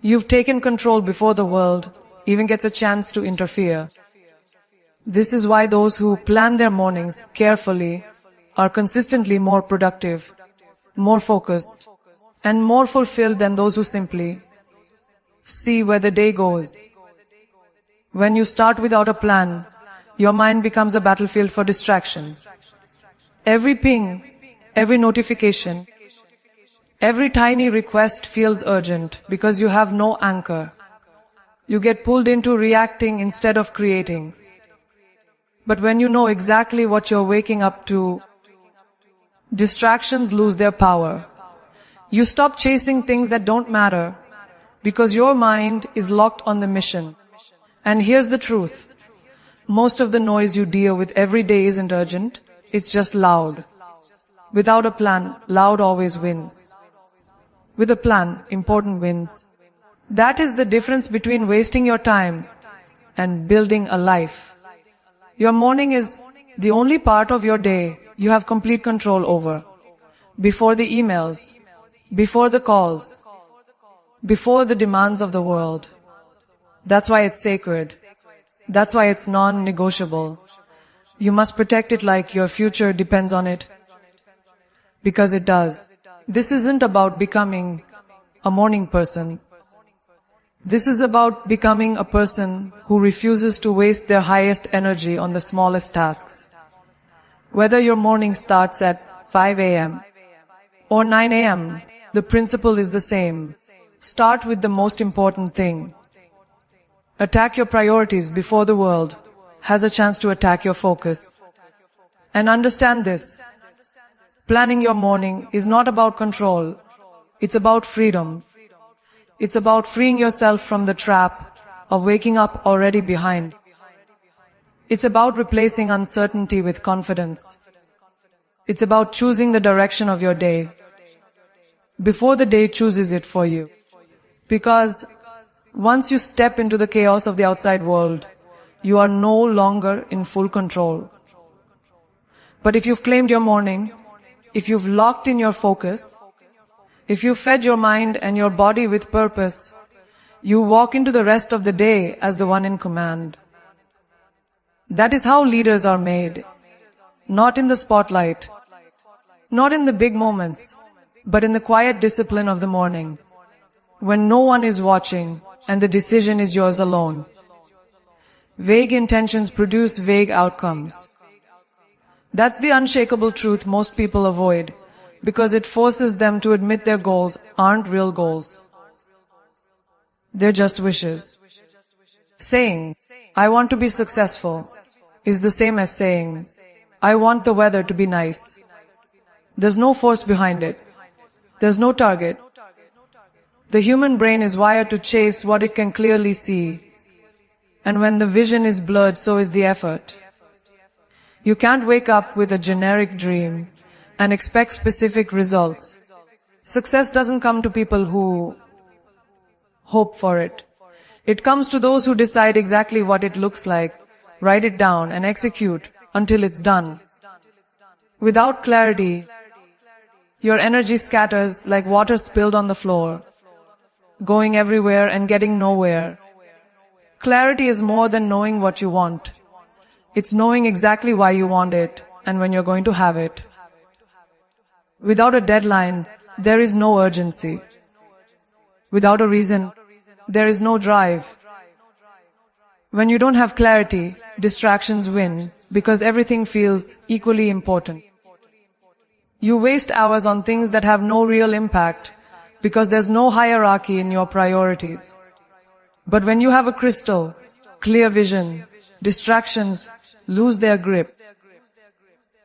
You've taken control before the world even gets a chance to interfere. This is why those who plan their mornings carefully are consistently more productive, more focused, and more fulfilled than those who simply see where the day goes. When you start without a plan, your mind becomes a battlefield for distractions. Every ping, every notification, every tiny request feels urgent because you have no anchor. You get pulled into reacting instead of creating. But when you know exactly what you're waking up to, distractions lose their power. You stop chasing things that don't matter because your mind is locked on the mission. And here's the truth. Most of the noise you deal with every day isn't urgent. It's just loud. Without a plan, loud always wins. With a plan, important wins. That is the difference between wasting your time and building a life. Your morning is the only part of your day you have complete control over. Before the emails, before the calls, before the demands of the world. That's why it's sacred. That's why it's non-negotiable. You must protect it like your future depends on it. Because it does. This isn't about becoming a morning person. This is about becoming a person who refuses to waste their highest energy on the smallest tasks. Whether your morning starts at 5 a.m. or 9 a.m., the principle is the same. Start with the most important thing. Attack your priorities before the world has a chance to attack your focus. And understand this. Planning your morning is not about control. It's about freedom. It's about freeing yourself from the trap of waking up already behind. It's about replacing uncertainty with confidence. It's about choosing the direction of your day before the day chooses it for you. Because once you step into the chaos of the outside world, you are no longer in full control. But if you've claimed your morning, if you've locked in your focus, if you fed your mind and your body with purpose, you walk into the rest of the day as the one in command. That is how leaders are made. Not in the spotlight, not in the big moments, but in the quiet discipline of the morning, when no one is watching and the decision is yours alone. Vague intentions produce vague outcomes. That's the unshakable truth most people avoid, because it forces them to admit their goals aren't real goals. They're just wishes. Saying, I want to be successful, is the same as saying, I want the weather to be nice. There's no force behind it. There's no target. The human brain is wired to chase what it can clearly see. And when the vision is blurred, so is the effort. You can't wake up with a generic dream and expect specific results. Success doesn't come to people who hope for it. It comes to those who decide exactly what it looks like, write it down, and execute until it's done. Without clarity, your energy scatters like water spilled on the floor, going everywhere and getting nowhere. Clarity is more than knowing what you want. It's knowing exactly why you want it and when you're going to have it. Without a deadline, there is no urgency. Without a reason, there is no drive. When you don't have clarity, distractions win because everything feels equally important. You waste hours on things that have no real impact because there's no hierarchy in your priorities. But when you have a crystal, clear vision, distractions lose their grip.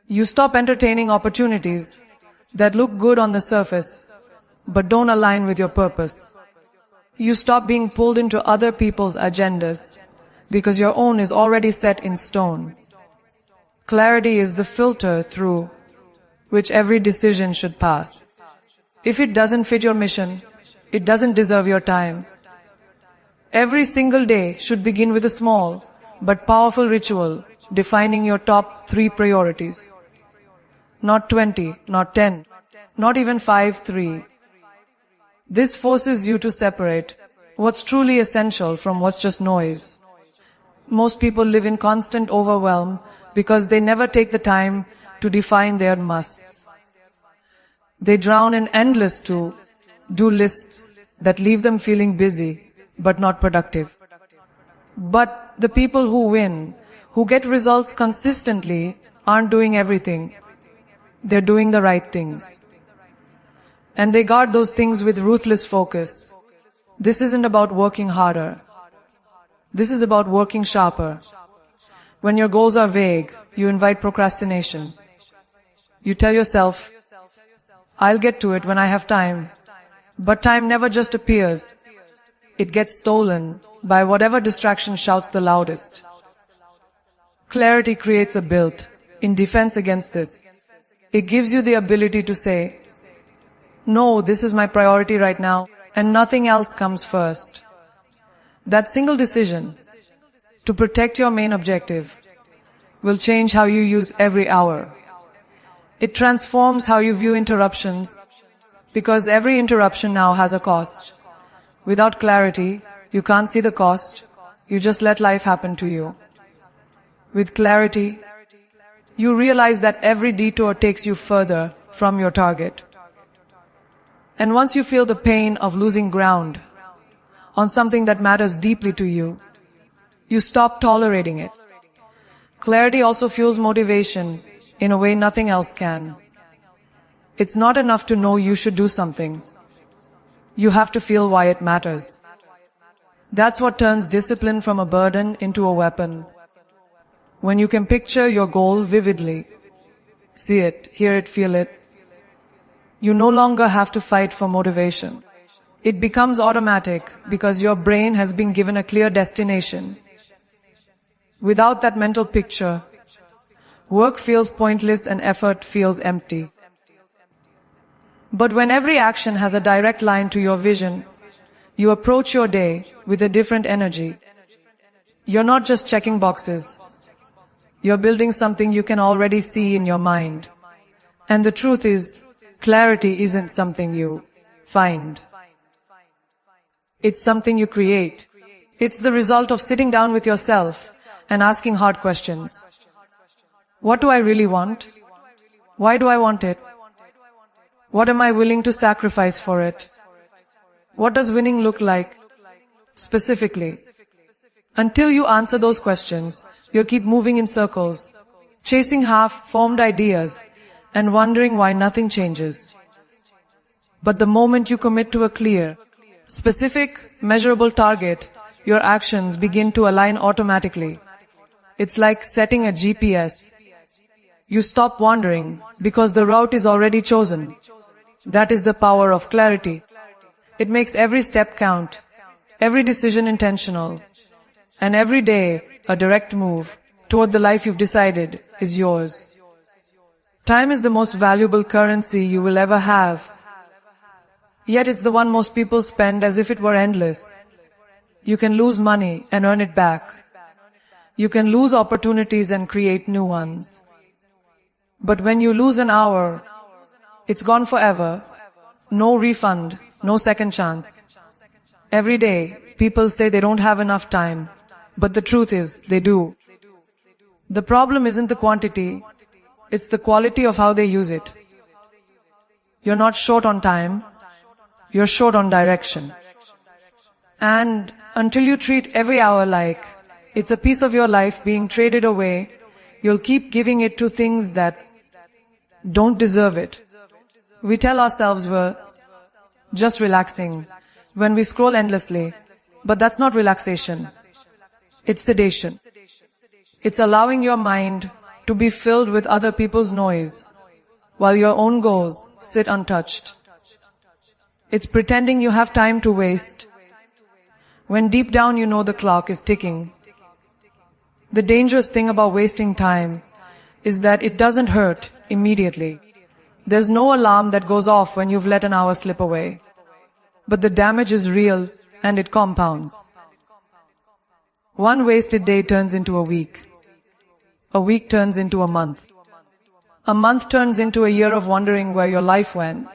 You stop entertaining opportunities that look good on the surface, but don't align with your purpose. You stop being pulled into other people's agendas, because your own is already set in stone. Clarity is the filter through which every decision should pass. If it doesn't fit your mission, it doesn't deserve your time. Every single day should begin with a small but powerful ritual defining your top 3 priorities. Not 20, not 10, not even 5, 3. This forces you to separate what's truly essential from what's just noise. Most people live in constant overwhelm because they never take the time to define their musts. They drown in endless to-do lists that leave them feeling busy but not productive. But the people who win, who get results consistently, aren't doing everything. They're doing the right things. And they guard those things with ruthless focus. This isn't about working harder. This is about working sharper. When your goals are vague, you invite procrastination. You tell yourself, I'll get to it when I have time. But time never just appears. It gets stolen by whatever distraction shouts the loudest. Clarity creates a built-in defense against this. It gives you the ability to say, no, this is my priority right now, and nothing else comes first. That single decision to protect your main objective will change how you use every hour. It transforms how you view interruptions, because every interruption now has a cost. Without clarity, you can't see the cost. You just let life happen to you. With clarity, you realize that every detour takes you further from your target. And once you feel the pain of losing ground on something that matters deeply to you, you stop tolerating it. Clarity also fuels motivation in a way nothing else can. It's not enough to know you should do something. You have to feel why it matters. That's what turns discipline from a burden into a weapon. When you can picture your goal vividly, see it, hear it, feel it, you no longer have to fight for motivation. It becomes automatic because your brain has been given a clear destination. Without that mental picture, work feels pointless and effort feels empty. But when every action has a direct line to your vision, you approach your day with a different energy. You're not just checking boxes. You're building something you can already see in your mind. And the truth is, clarity isn't something you find. It's something you create. It's the result of sitting down with yourself and asking hard questions. What do I really want? Why do I want it? What am I willing to sacrifice for it? What does winning look like? Specifically. Until you answer those questions, you'll keep moving in circles, chasing half-formed ideas, and wondering why nothing changes. But the moment you commit to a clear, specific, measurable target, your actions begin to align automatically. It's like setting a GPS. You stop wandering because the route is already chosen. That is the power of clarity. It makes every step count, every decision intentional, and every day a direct move toward the life you've decided is yours. Time is the most valuable currency you will ever have. Yet it's the one most people spend as if it were endless. You can lose money and earn it back. You can lose opportunities and create new ones. But when you lose an hour, it's gone forever. No refund, no second chance. Every day, people say they don't have enough time. But the truth is, they do. The problem isn't the quantity. It's the quality of how they use it. You're not short on time. You're short on direction. And until you treat every hour like it's a piece of your life being traded away, you'll keep giving it to things that don't deserve it. We tell ourselves we're just relaxing when we scroll endlessly, but that's not relaxation. It's sedation. It's allowing your mind to be filled with other people's noise while your own goals sit untouched. It's pretending you have time to waste when deep down you know the clock is ticking. The dangerous thing about wasting time is that it doesn't hurt immediately. There's no alarm that goes off when you've let an hour slip away. But the damage is real and it compounds. One wasted day turns into a week. A week turns into a month. A month turns into a year of wondering where your life went.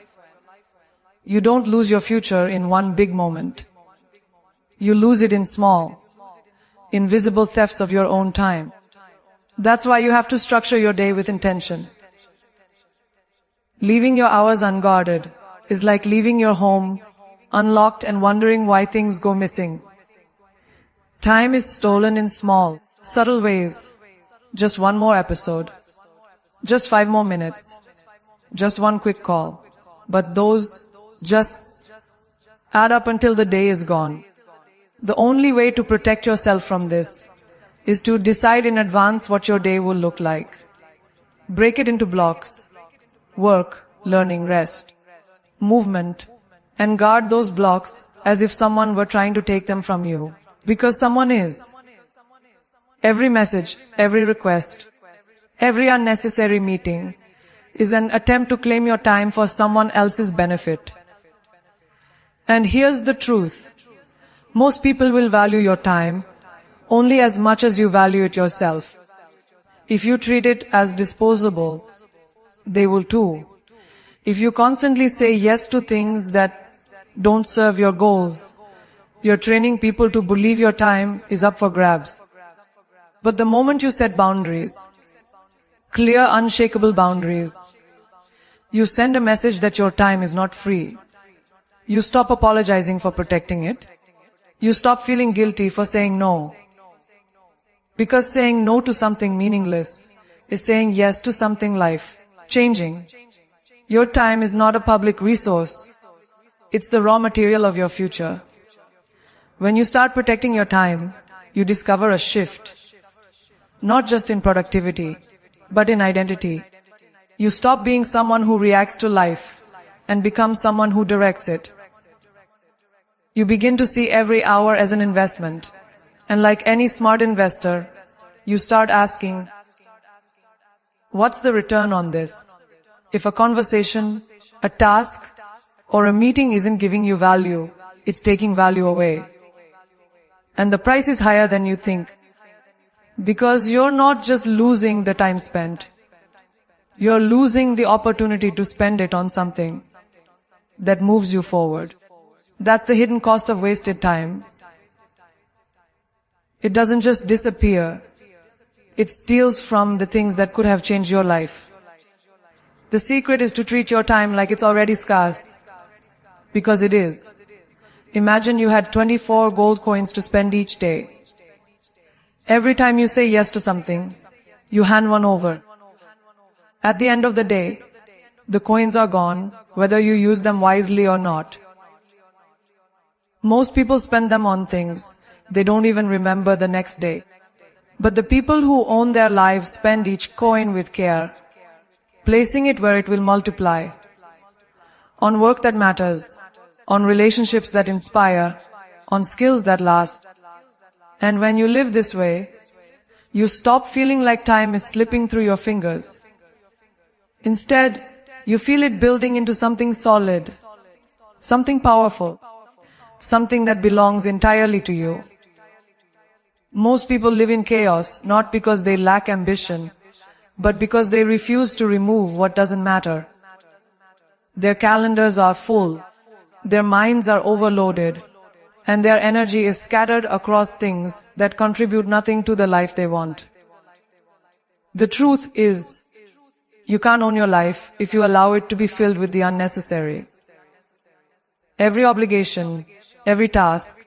You don't lose your future in one big moment. You lose it in small, invisible thefts of your own time. That's why you have to structure your day with intention. Leaving your hours unguarded is like leaving your home unlocked and wondering why things go missing. Time is stolen in small, subtle ways. Just one more episode. Just 5 more minutes. Just one quick call. But those just add up until the day is gone. The only way to protect yourself from this is to decide in advance what your day will look like. Break it into blocks. Work, learning, rest, movement, and guard those blocks as if someone were trying to take them from you. Because someone is. Every message, every request, every unnecessary meeting is an attempt to claim your time for someone else's benefit. And here's the truth. Most people will value your time only as much as you value it yourself. If you treat it as disposable, they will too. If you constantly say yes to things that don't serve your goals, you're training people to believe your time is up for grabs. But the moment you set boundaries, clear, unshakable boundaries, you send a message that your time is not free. You stop apologizing for protecting it. You stop feeling guilty for saying no. Because saying no to something meaningless is saying yes to something life-changing. Your time is not a public resource. It's the raw material of your future. When you start protecting your time, you discover a shift. Not just in productivity, but in identity. You stop being someone who reacts to life and become someone who directs it. You begin to see every hour as an investment. And like any smart investor, you start asking, what's the return on this? If a conversation, a task, or a meeting isn't giving you value, it's taking value away. And the price is higher than you think. Because you're not just losing the time spent. You're losing the opportunity to spend it on something that moves you forward. That's the hidden cost of wasted time. It doesn't just disappear. It steals from the things that could have changed your life. The secret is to treat your time like it's already scarce. Because it is. Imagine you had 24 gold coins to spend each day. Every time you say yes to something, you hand one over. At the end of the day, the coins are gone, whether you use them wisely or not. Most people spend them on things they don't even remember the next day. But the people who own their lives spend each coin with care, placing it where it will multiply. On work that matters, on relationships that inspire, on skills that last. And when you live this way, you stop feeling like time is slipping through your fingers. Instead, you feel it building into something solid, something powerful, something that belongs entirely to you. Most people live in chaos, not because they lack ambition, but because they refuse to remove what doesn't matter. Their calendars are full, their minds are overloaded, and their energy is scattered across things that contribute nothing to the life they want. The truth is, you can't own your life if you allow it to be filled with the unnecessary. Every obligation, every task,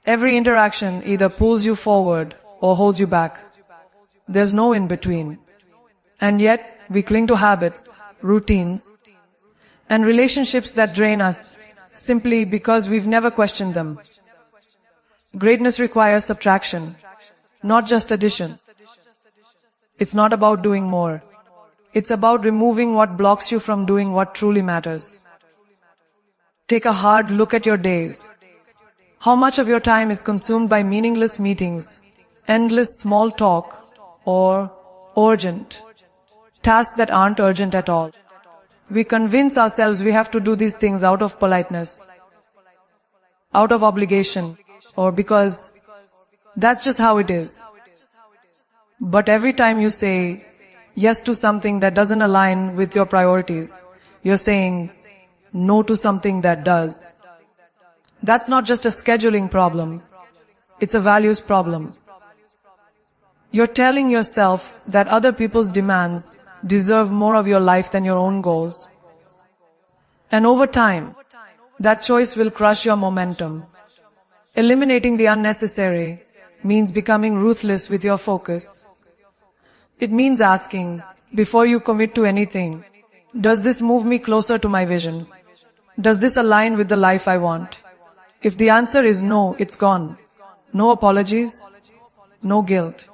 every interaction either pulls you forward or holds you back. There's no in between. And yet, we cling to habits, routines, and relationships that drain us simply because we've never questioned them. Greatness requires subtraction, not just addition. It's not about doing more. It's about removing what blocks you from doing what truly matters. Take a hard look at your days. How much of your time is consumed by meaningless meetings, endless small talk, or urgent tasks that aren't urgent at all? We convince ourselves we have to do these things out of politeness, out of obligation, or because that's just how it is. But every time you say yes to something that doesn't align with your priorities, you're saying no to something that does. That's not just a scheduling problem. It's a values problem. You're telling yourself that other people's demands deserve more of your life than your own goals. And over time, that choice will crush your momentum. Eliminating the unnecessary means becoming ruthless with your focus. It means asking, before you commit to anything, does this move me closer to my vision? Does this align with the life I want? If the answer is no, it's gone. No apologies, no guilt.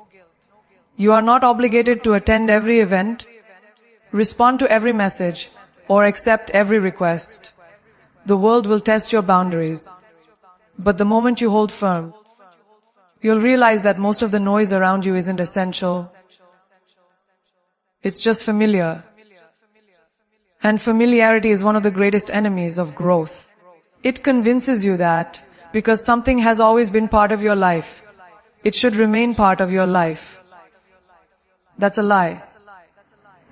You are not obligated to attend every event, respond to every message, or accept every request. The world will test your boundaries. But the moment you hold firm, you'll realize that most of the noise around you isn't essential. It's just familiar. And familiarity is one of the greatest enemies of growth. It convinces you that because something has always been part of your life, it should remain part of your life. That's a lie.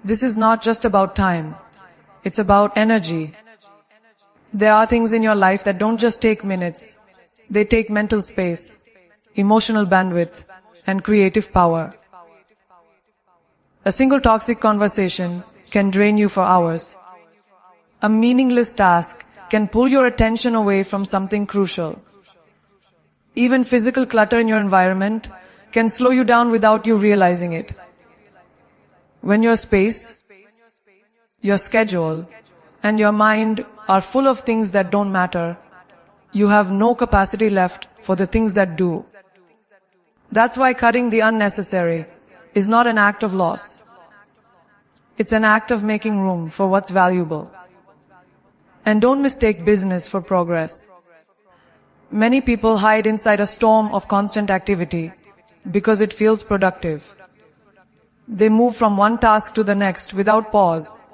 This is not just about time. It's about energy. There are things in your life that don't just take minutes. They take mental space, emotional bandwidth, and creative power. A single toxic conversation can drain you for hours. A meaningless task can pull your attention away from something crucial. Even physical clutter in your environment can slow you down without you realizing it. When your space, your schedule, and your mind are full of things that don't matter, you have no capacity left for the things that do. That's why cutting the unnecessary is not an act of loss. It's an act of making room for what's valuable. And don't mistake business for progress. Many people hide inside a storm of constant activity because it feels productive. They move from one task to the next without pause,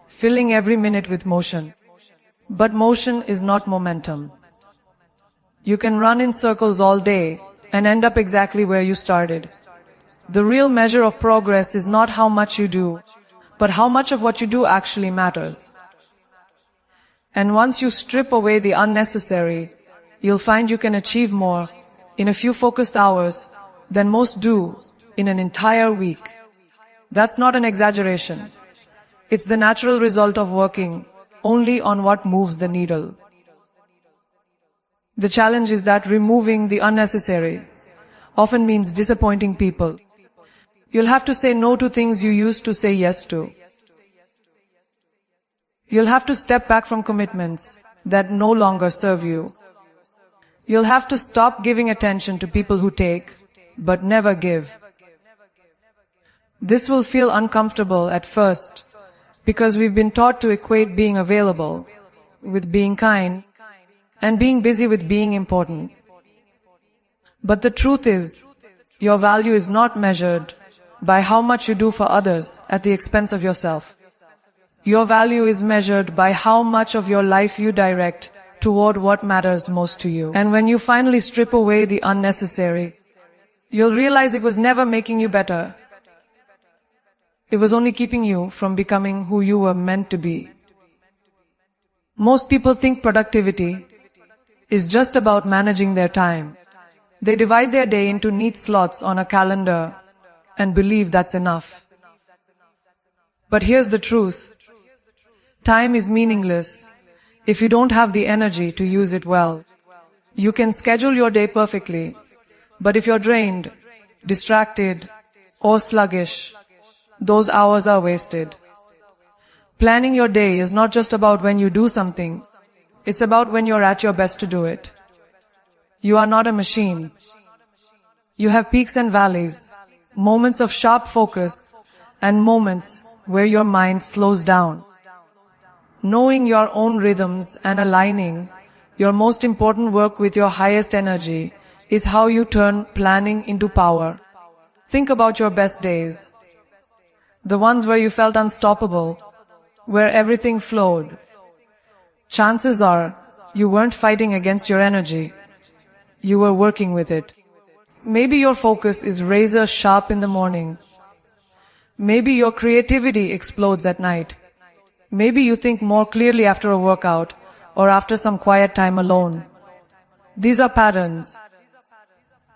filling every minute with motion. But motion is not momentum. You can run in circles all day and end up exactly where you started. The real measure of progress is not how much you do, but how much of what you do actually matters. And once you strip away the unnecessary, you'll find you can achieve more in a few focused hours than most do in an entire week. That's not an exaggeration. It's the natural result of working only on what moves the needle. The challenge is that removing the unnecessary often means disappointing people. You'll have to say no to things you used to say yes to. You'll have to step back from commitments that no longer serve you. You'll have to stop giving attention to people who take, but never give. This will feel uncomfortable at first, because we've been taught to equate being available with being kind, and being busy with being important. But the truth is, your value is not measured by how much you do for others at the expense of yourself. Your value is measured by how much of your life you direct toward what matters most to you. And when you finally strip away the unnecessary, you'll realize it was never making you better. It was only keeping you from becoming who you were meant to be. Most people think productivity is just about managing their time. They divide their day into neat slots on a calendar and believe that's enough. But here's the truth. Time is meaningless if you don't have the energy to use it well. You can schedule your day perfectly, but if you're drained, distracted, or sluggish, those hours are wasted. Planning your day is not just about when you do something. It's about when you're at your best to do it. You are not a machine. You have peaks and valleys, moments of sharp focus, and moments where your mind slows down. Knowing your own rhythms and aligning your most important work with your highest energy is how you turn planning into power. Think about your best days. The ones where you felt unstoppable, where everything flowed. Chances are, you weren't fighting against your energy. You were working with it. Maybe your focus is razor sharp in the morning. Maybe your creativity explodes at night. Maybe you think more clearly after a workout or after some quiet time alone. These are patterns.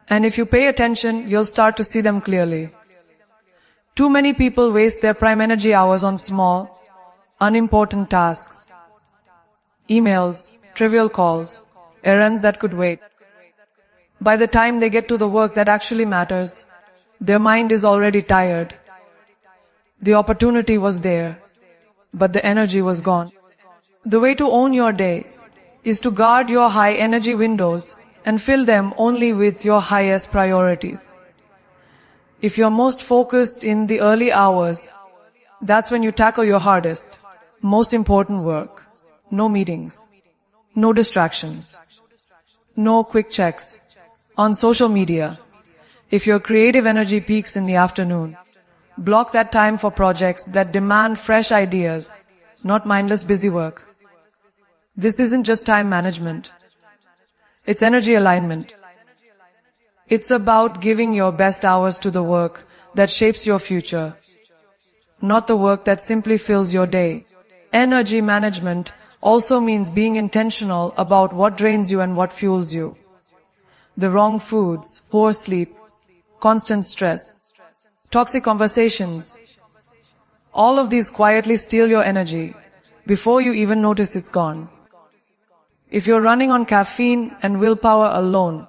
And if you pay attention, you'll start to see them clearly. Too many people waste their prime energy hours on small, unimportant tasks. Emails, trivial calls, errands that could wait. By the time they get to the work that actually matters, their mind is already tired. The opportunity was there, but the energy was gone. The way to own your day is to guard your high energy windows and fill them only with your highest priorities. If you're most focused in the early hours, that's when you tackle your hardest, most important work. No meetings, no distractions, no quick checks on social media. If your creative energy peaks in the afternoon, block that time for projects that demand fresh ideas, not mindless busy work. This isn't just time management. It's energy alignment. It's about giving your best hours to the work that shapes your future, not the work that simply fills your day. Energy management also means being intentional about what drains you and what fuels you. The wrong foods, poor sleep, constant stress, toxic conversations, all of these quietly steal your energy before you even notice it's gone. If you're running on caffeine and willpower alone,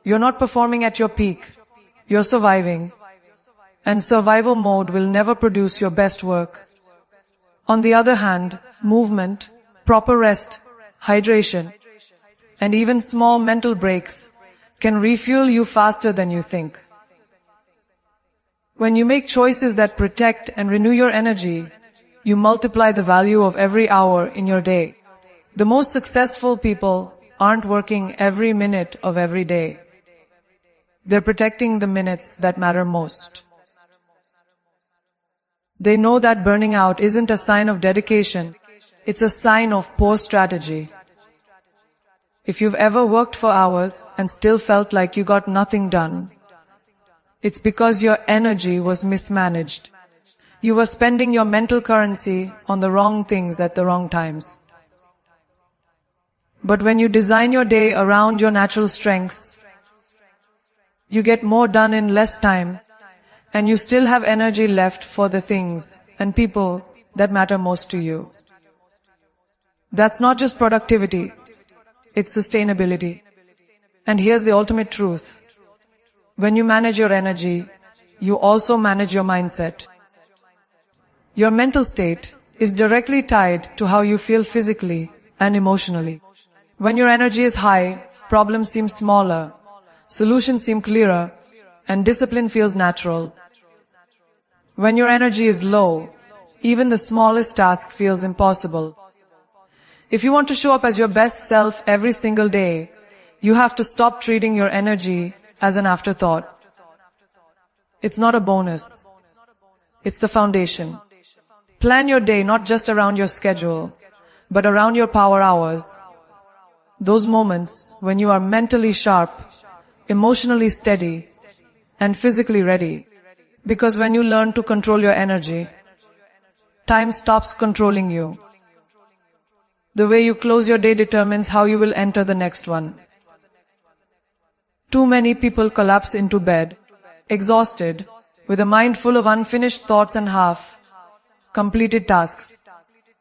you're not performing at your peak. You're surviving. And survival mode will never produce your best work. On the other hand, movement, proper rest, hydration, and even small mental breaks can refuel you faster than you think. When you make choices that protect and renew your energy, you multiply the value of every hour in your day. The most successful people aren't working every minute of every day. They're protecting the minutes that matter most. They know that burning out isn't a sign of dedication. It's a sign of poor strategy. If you've ever worked for hours and still felt like you got nothing done, it's because your energy was mismanaged. You were spending your mental currency on the wrong things at the wrong times. But when you design your day around your natural strengths, you get more done in less time, and you still have energy left for the things and people that matter most to you. That's not just productivity, it's sustainability. And here's the ultimate truth. When you manage your energy, you also manage your mindset. Your mental state is directly tied to how you feel physically and emotionally. When your energy is high, problems seem smaller, solutions seem clearer, and discipline feels natural. When your energy is low, even the smallest task feels impossible. If you want to show up as your best self every single day, you have to stop treating your energy as an afterthought. It's not a bonus. It's the foundation. Plan your day not just around your schedule, but around your power hours. Those moments when you are mentally sharp, emotionally steady, and physically ready. Because when you learn to control your energy, time stops controlling you. The way you close your day determines how you will enter the next one. Too many people collapse into bed, exhausted, with a mind full of unfinished thoughts and half-completed tasks.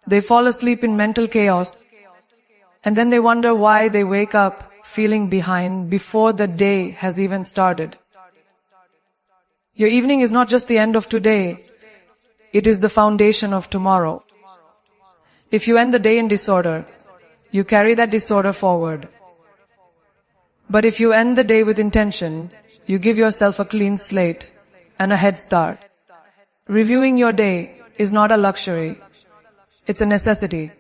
They fall asleep in mental chaos, and then they wonder why they wake up feeling behind before the day has even started. Your evening is not just the end of today, it is the foundation of tomorrow. If you end the day in disorder, you carry that disorder forward. But if you end the day with intention, you give yourself a clean slate and a head start. Reviewing your day is not a luxury, it's a necessity.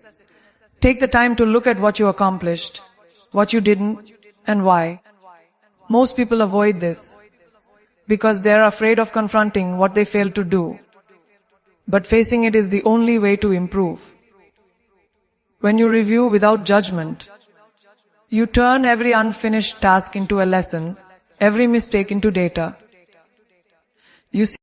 Take the time to look at what you accomplished, what you didn't, and why. Most people avoid this because they're afraid of confronting what they failed to do. But facing it is the only way to improve. When you review without judgment, you turn every unfinished task into a lesson, every mistake into data. You see